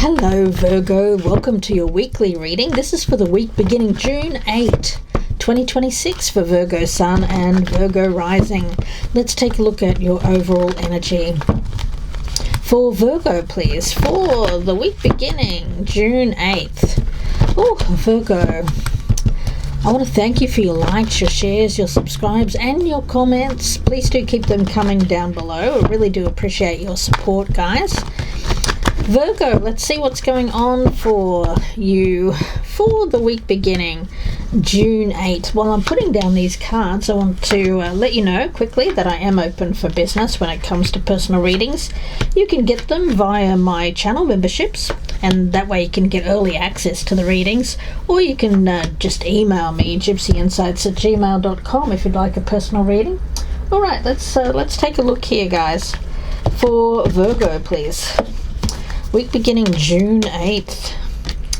Hello Virgo, welcome to your weekly reading. This is for the week beginning June 8, 2026 for Virgo Sun and Virgo Rising. Let's take a look at your overall energy. For Virgo, please, for the week beginning June 8th. Oh, Virgo, I want to thank you for your likes, your shares, your subscribes and your comments. Please do keep them coming down below. I really do appreciate your support, guys. Virgo, let's see what's going on for you for the week beginning June 8. While I'm putting down these cards, I want to let you know quickly that I am open for business when it comes to personal readings. You can get them via my channel memberships, and that way you can get early access to the readings, or you can just email me, gypsyinsights@gmail.com, if you'd like a personal reading. Alright, let's take a look here, guys. For Virgo, please. Week beginning June 8th.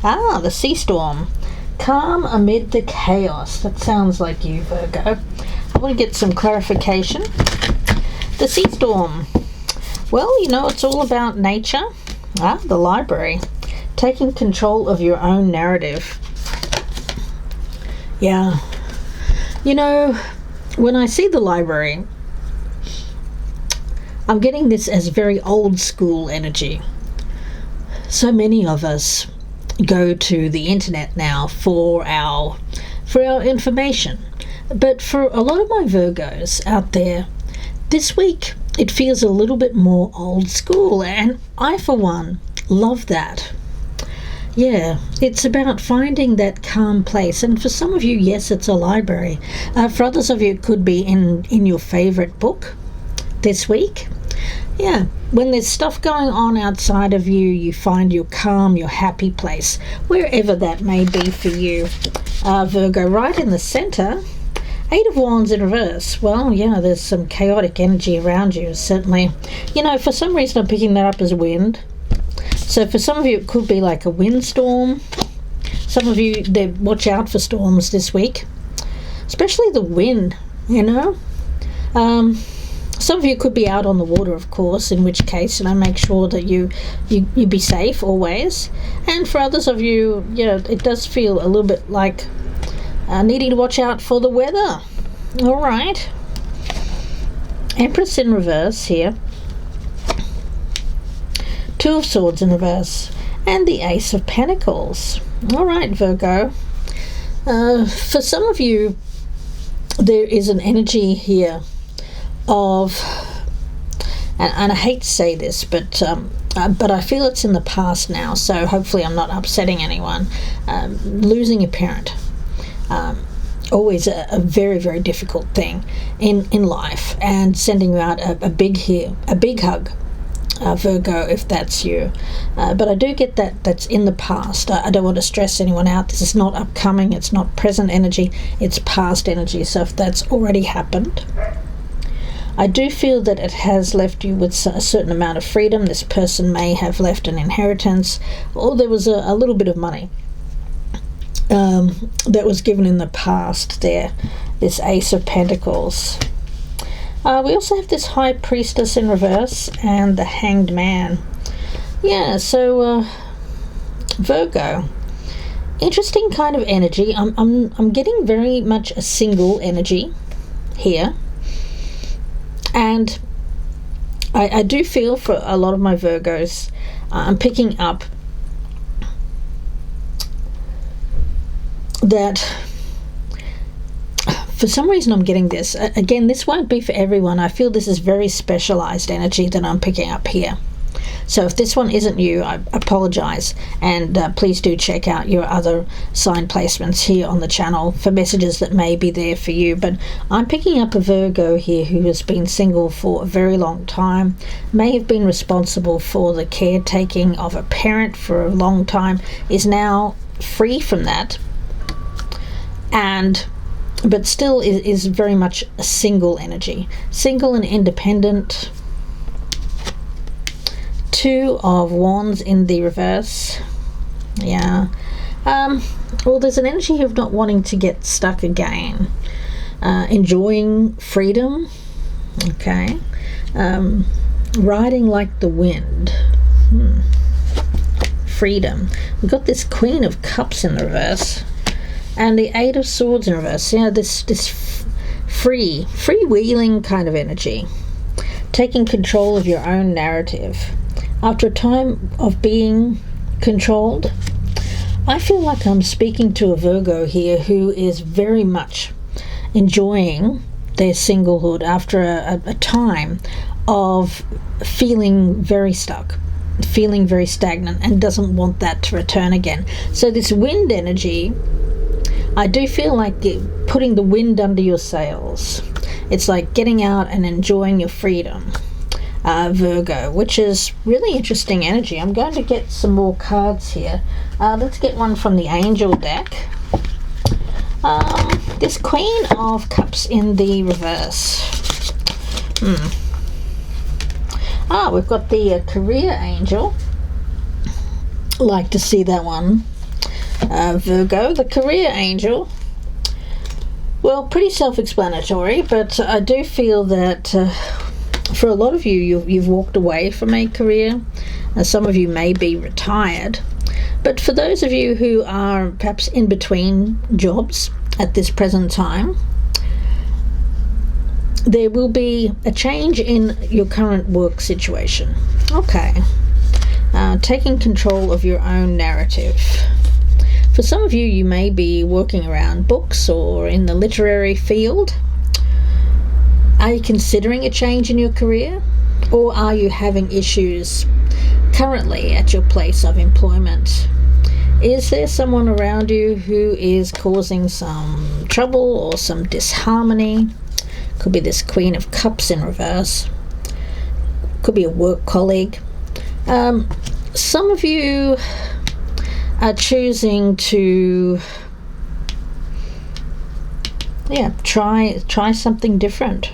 The sea storm. Calm amid the chaos. That sounds like you, Virgo. I want to get some clarification. The sea storm. Well, you know, it's all about nature. The library. Taking control of your own narrative. Yeah. You know, when I see the library, I'm getting this as very old school energy. So many of us go to the internet now for our information. But for a lot of my Virgos out there, this week it feels a little bit more old school, and I for one love that. Yeah, it's about finding that calm place, and for some of you, yes, it's a library. For others of you, it could be in your favorite book this week. Yeah, when there's stuff going on outside of you, you find your calm, your happy place, wherever that may be for you. Virgo, right in the center, 8 of Wands in reverse. Well, yeah, there's some chaotic energy around you, certainly. You know, for some reason I'm picking that up as wind. So for some of you, it could be like a windstorm. Some of you, watch out for storms this week, especially the wind, you know. Some of you could be out on the water, of course, in which case, make sure that you be safe always. And for others of you, it does feel a little bit like needing to watch out for the weather. All right. Empress in reverse here. 2 of Swords in reverse. And the Ace of Pentacles. All right, Virgo. For some of you, there is an energy here of, and I hate to say this, but I feel it's in the past now, so hopefully I'm not upsetting anyone. Losing a parent, always a very, very difficult thing in life, and sending you out a big hug, Virgo, if that's you. But I do get that's in the past. I don't want to stress anyone out. This is not upcoming, it's not present energy, it's past energy. So if that's already happened, I do feel that it has left you with a certain amount of freedom. This person may have left an inheritance, or there was a little bit of money that was given in the past there, this Ace of Pentacles. We also have this High Priestess in reverse and the Hanged Man. Yeah, so Virgo, interesting kind of energy. I'm getting very much a single energy here. And I do feel for a lot of my Virgos, I'm picking up that for some reason I'm getting this. Again, this won't be for everyone. I feel this is very specialized energy that I'm picking up here. So if this one isn't you, I apologize, and please do check out your other sign placements here on the channel for messages that may be there for you. But I'm picking up a Virgo here who has been single for a very long time, may have been responsible for the caretaking of a parent for a long time, is now free from that, but still is very much a single energy, single and independent. 2 of Wands in the reverse. Yeah. Well, there's an energy of not wanting to get stuck again. Enjoying freedom. Okay. Riding like the wind. freedom. We've got this Queen of Cups in the reverse and the Eight of Swords in reverse. This freewheeling kind of energy, taking control of your own narrative. After a time of being controlled, I feel like I'm speaking to a Virgo here who is very much enjoying their singlehood after a time of feeling very stuck, feeling very stagnant, and doesn't want that to return again. So this wind energy, I do feel like putting the wind under your sails. It's like getting out and enjoying your freedom, Virgo, which is really interesting energy. I'm going to get some more cards here. Let's get one from the Angel deck. This Queen of Cups in the reverse. We've got the Career Angel. Like to see that one, Virgo. The Career Angel, well, pretty self-explanatory, but I do feel that for a lot of you've walked away from a career. Some of you may be retired, but for those of you who are perhaps in between jobs at this present time, there will be a change in your current work situation. Okay. Taking control of your own narrative. For some of you, you may be working around books or in the literary field. Are you considering a change in your career? Or are you having issues currently at your place of employment? Is there someone around you who is causing some trouble or some disharmony? Could be this Queen of Cups in reverse. Could be a work colleague. Some of you are choosing to try something different.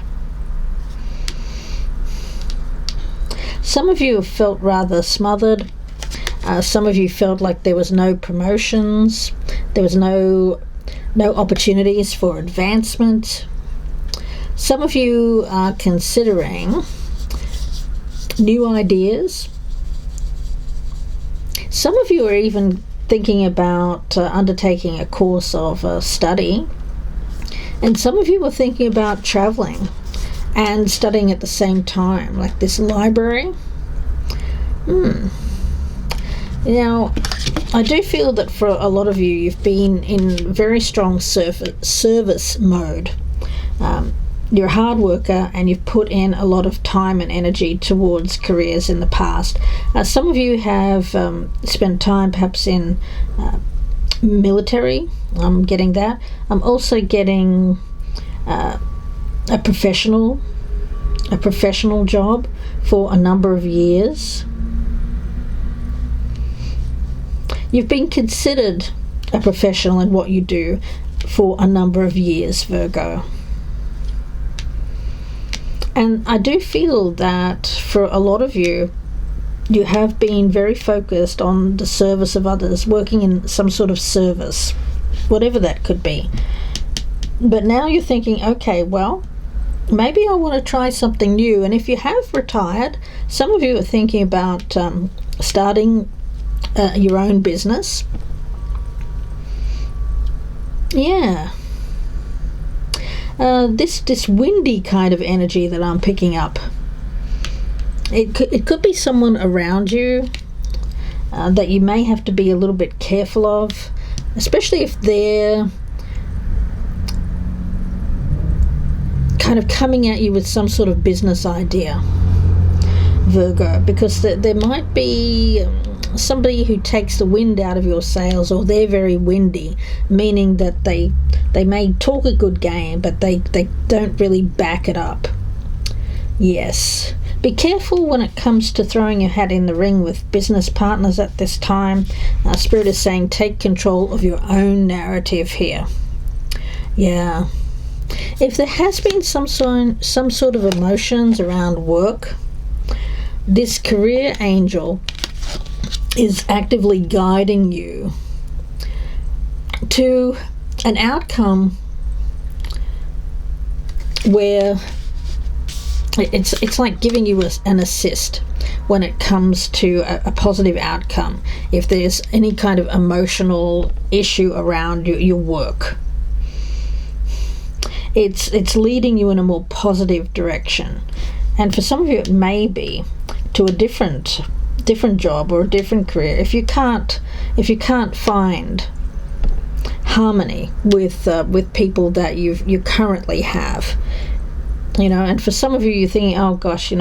Some of you have felt rather smothered. Some of you felt like there was no promotions, there was no opportunities for advancement. Some of you are considering new ideas. Some of you are even thinking about undertaking a course of study. And some of you are thinking about traveling and studying at the same time, like this library. Now, I do feel that for a lot of you, you've been in very strong service mode. You're a hard worker and you've put in a lot of time and energy towards careers in the past. Some of you have spent time perhaps in military. I'm getting that. I'm also getting a professional job for a number of years. You've been considered a professional in what you do for a number of years, Virgo. And I do feel that for a lot of you, you have been very focused on the service of others, working in some sort of service, whatever that could be. But now you're thinking, okay, well, maybe I want to try something new. And if you have retired, some of you are thinking about starting your own business. Yeah. This windy kind of energy that I'm picking up. It could be someone around you that you may have to be a little bit careful of, especially if they're kind of coming at you with some sort of business idea, Virgo, because there might be somebody who takes the wind out of your sails, or they're very windy, meaning that they may talk a good game, but they don't really back it up. Yes. Be careful when it comes to throwing your hat in the ring with business partners at this time. Spirit is saying take control of your own narrative here. Yeah. If there has been some sort of emotions around work, this career angel is actively guiding you to an outcome where it's like giving you an assist, when it comes to a positive outcome. If there's any kind of emotional issue around your work, it's leading you in a more positive direction. And for some of you, it may be to a different job or a different career. If you can't find harmony with people that you currently have, and for some of you, you're thinking, oh gosh,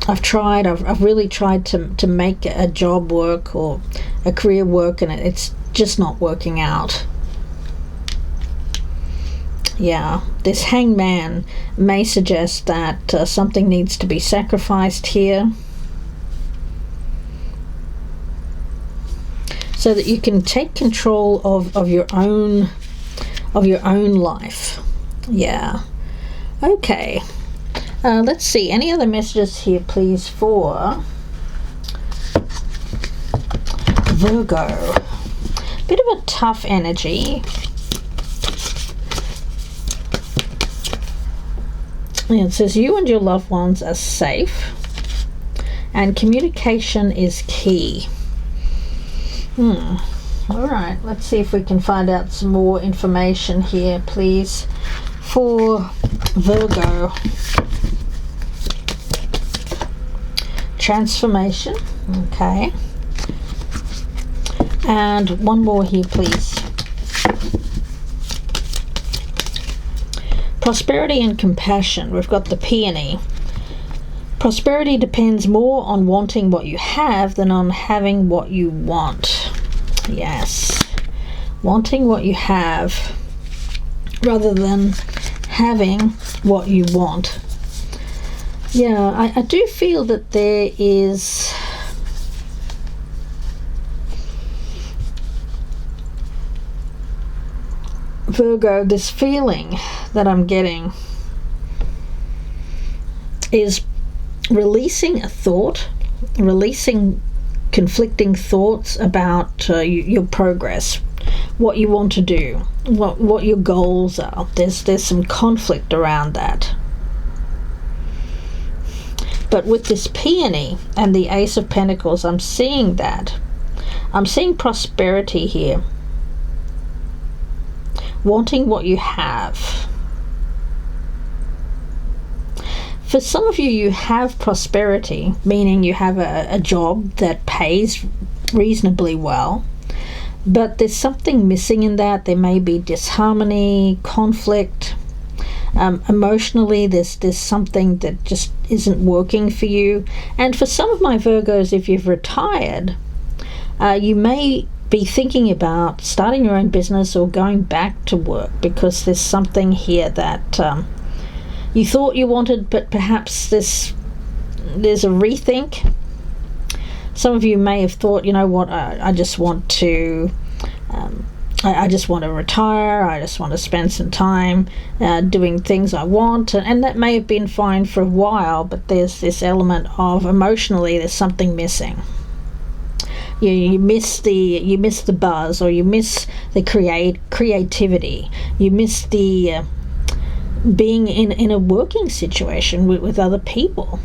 I've really tried to make a job work or a career work, and it's just not working out. Yeah, this hangman may suggest that something needs to be sacrificed here, so that you can take control of your own life. Yeah. Okay. Let's see. Any other messages here, please, for Virgo? Bit of a tough energy. It says you and your loved ones are safe, and communication is key. All right, let's see if we can find out some more information here, please, for Virgo. Transformation, okay. And one more here, please. Prosperity and compassion. We've got the peony. Prosperity depends more on wanting what you have than on having what you want. Yes. Wanting what you have rather than having what you want. Yeah, I do feel that there is Virgo, this feeling that I'm getting is releasing a thought, releasing conflicting thoughts about your progress, what you want to do, what your goals are. There's some conflict around that. But with this peony and the Ace of Pentacles, I'm seeing that. I'm seeing prosperity here. Wanting what you have. For some of you, you have prosperity, meaning you have a job that pays reasonably well, but there's something missing in that. There may be disharmony, conflict. Emotionally, there's something that just isn't working for you. And for some of my Virgos, if you've retired, you may be thinking about starting your own business or going back to work, because there's something here that you thought you wanted, but perhaps there's a rethink. Some of you may have thought, you know what, I just want to I just want to retire, I just want to spend some time doing things I want, and that may have been fine for a while, but there's this element of emotionally there's something missing. You miss the buzz, or you miss the creativity, you miss the being in a working situation with other people.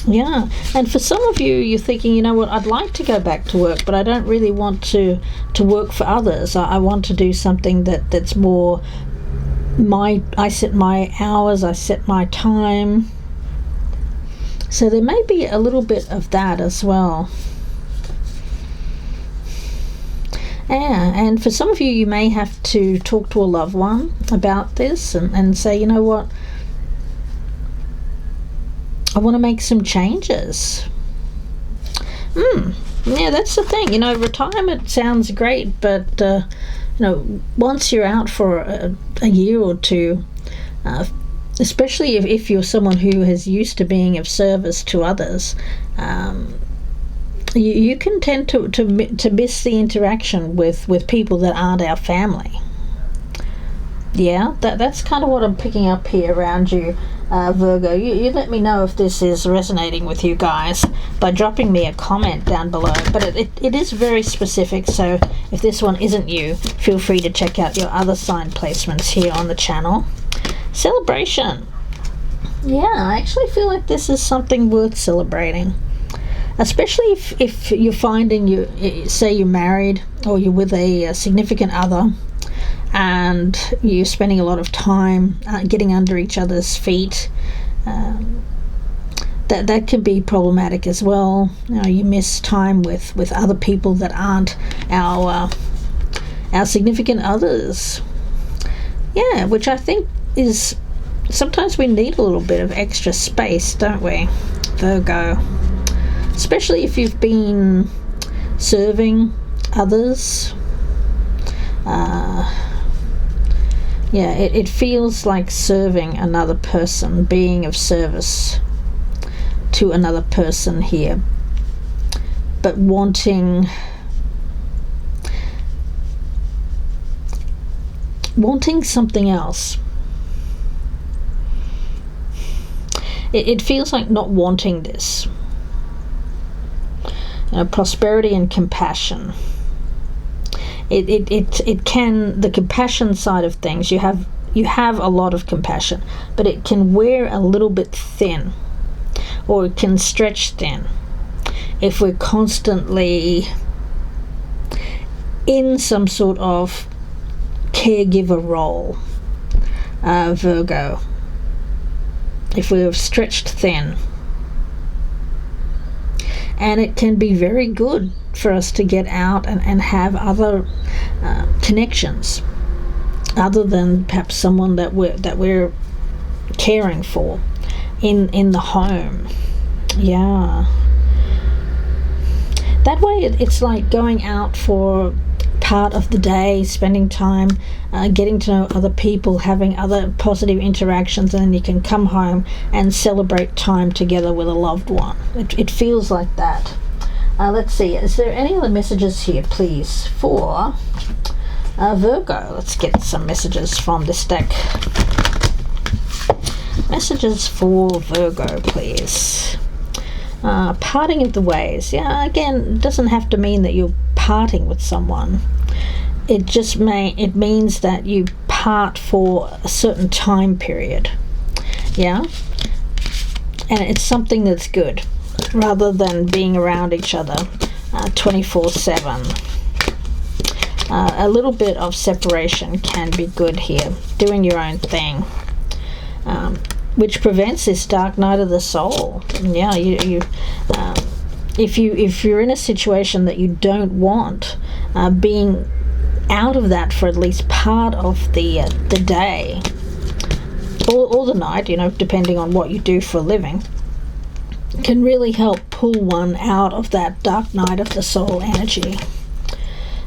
Yeah, and for some of you, you're thinking, you know what, I'd like to go back to work, but I don't really want to work for others. I want to do something that's more I set my hours, I set my time. So there may be a little bit of that as well. Yeah, and for some of you, you may have to talk to a loved one about this and say, you know what, I want to make some changes. Yeah, that's the thing. You know, retirement sounds great, but once you're out for a year or two, especially if you're someone who is used to being of service to others, you can tend to miss the interaction with people that aren't our family. Yeah, that's kind of what I'm picking up here around you, Virgo. You let me know if this is resonating with you guys by dropping me a comment down below. But it is very specific, so if this one isn't you, feel free to check out your other sign placements here on the channel. Celebration. Yeah, I actually feel like this is something worth celebrating. Especially if you're finding say you're married or you're with a significant other and you're spending a lot of time getting under each other's feet. That can be problematic as well. You miss time with other people that aren't our significant others. Yeah, which I think is sometimes we need a little bit of extra space, don't we, Virgo? Especially if you've been serving others. It feels like serving another person, being of service to another person here, but wanting something else. It feels like not wanting this. Prosperity and compassion. It can, the compassion side of things, you have a lot of compassion, but it can wear a little bit thin, or it can stretch thin if we're constantly in some sort of caregiver role, Virgo. If we're stretched thin. And it can be very good for us to get out and have other connections other than perhaps someone that we're caring for in the home. Yeah, that way it's like going out for part of the day, spending time getting to know other people, having other positive interactions, and then you can come home and celebrate time together with a loved one. It feels like that. Let's see, is there any other messages here, please, for Virgo? Let's get some messages from this deck. Messages for Virgo, please. Parting of the ways. Yeah, again, it doesn't have to mean that you're parting with someone. It means that you part for a certain time period. Yeah, and it's something that's good, rather than being around each other 24/7. A little bit of separation can be good here, doing your own thing, which prevents this dark night of the soul. Yeah, if you're in a situation that you don't want, being out of that for at least part of the day or the night, depending on what you do for a living, can really help pull one out of that dark night of the soul energy.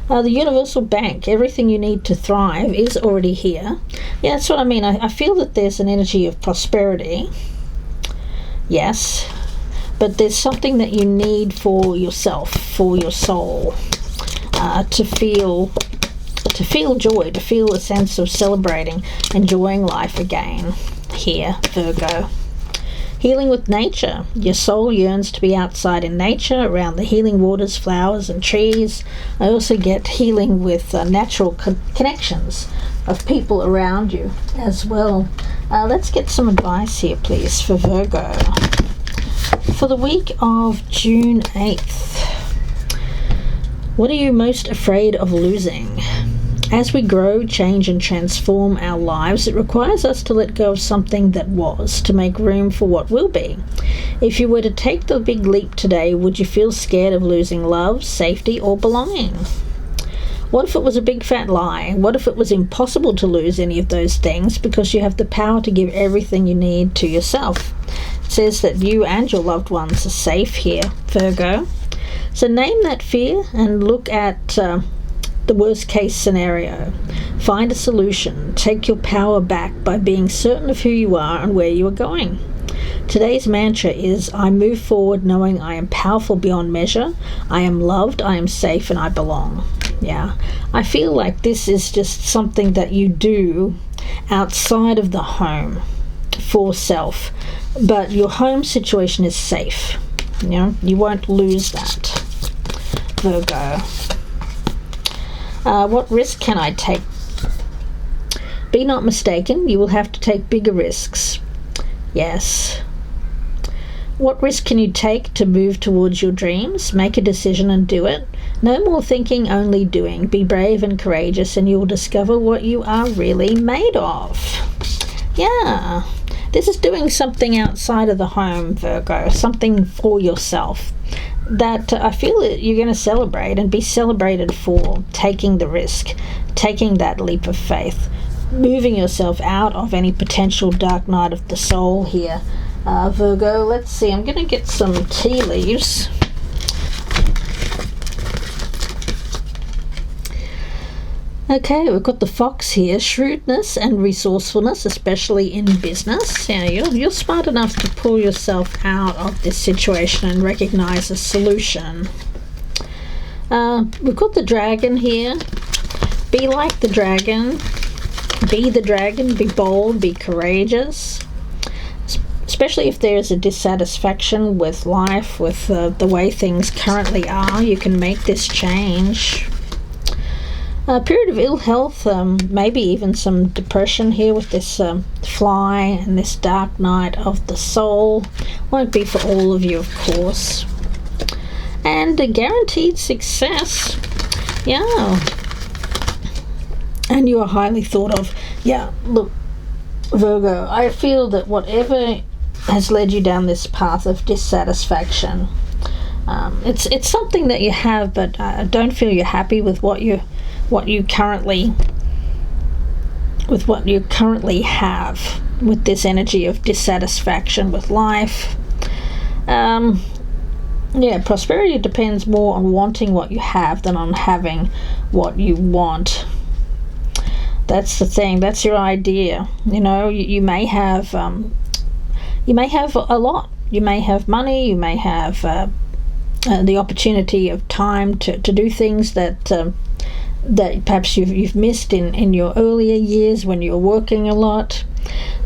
The universal bank, everything you need to thrive is already here. Yeah, that's what I mean. I feel that there's an energy of prosperity. Yes, but there's something that you need for yourself, for your soul, to feel joy, to feel a sense of celebrating, enjoying life again here, Virgo. Healing with nature. Your soul yearns to be outside in nature, around the healing waters, flowers and trees. I also get healing with natural connections of people around you as well. Let's get some advice here, please, for Virgo. For the week of June 8th. What are you most afraid of losing? As we grow, change and transform our lives, it requires us to let go of something that was, to make room for what will be. If you were to take the big leap today, would you feel scared of losing love, safety, or belonging? What if it was a big fat lie? What if it was impossible to lose any of those things because you have the power to give everything you need to yourself? It says that you and your loved ones are safe here, Virgo. So name that fear and look at the worst case scenario. Find a solution. Take your power back by being certain of who you are and where you are going. Today's mantra is, I move forward knowing I am powerful beyond measure, I am loved, I am safe, and I belong. Yeah, I feel like this is just something that you do outside of the home for self, but your home situation is safe. You won't lose that, Virgo. What risk can I take? Be not mistaken, you will have to take bigger risks. Yes. What risk can you take to move towards your dreams? Make a decision and do it. No more thinking, only doing. Be brave and courageous, and you will discover what you are really made of. Yeah. This is doing something outside of the home, Virgo, something for yourself that I feel that you're going to celebrate and be celebrated for taking the risk, taking that leap of faith, moving yourself out of any potential dark night of the soul here. Virgo, let's see, I'm going to get some tea leaves. Okay, we've got the fox here, shrewdness and resourcefulness, especially in business. Yeah, you're smart enough to pull yourself out of this situation and recognize a solution. We've got the dragon here. Be like the dragon. Be the dragon, be bold, be courageous. Especially if there's a dissatisfaction with life, with the way things currently are, you can make this change. A period of ill health, maybe even some depression here with this fly and this dark night of the soul. Won't be for all of you, of course. And a guaranteed success. Yeah. And you are highly thought of. Yeah, look, Virgo, I feel that whatever has led you down this path of dissatisfaction, it's something that you have, but I don't feel you're happy with what you currently have with this energy of dissatisfaction with life. Prosperity depends more on wanting what you have than on having what you want. That's the thing. That's your idea. You may have a lot. You may have money. You may have the opportunity of time to do things that perhaps you've missed in your earlier years when you were working a lot.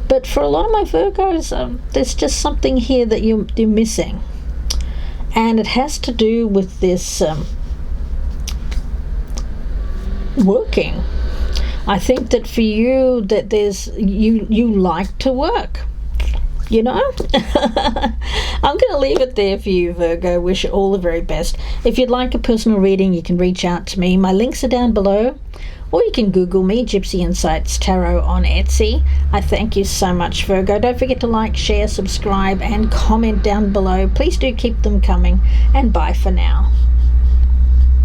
But for a lot of my Virgos, there's just something here that you're missing, and it has to do with this working. I think that for you, that you like to work. I'm going to leave it there for you, Virgo. Wish you all the very best. If you'd like a personal reading, you can reach out to me. My links are down below, or you can Google me, Gypsy Insights Tarot, on Etsy. I thank you so much, Virgo. Don't forget to like, share, subscribe, and comment down below. Please do keep them coming, and bye for now.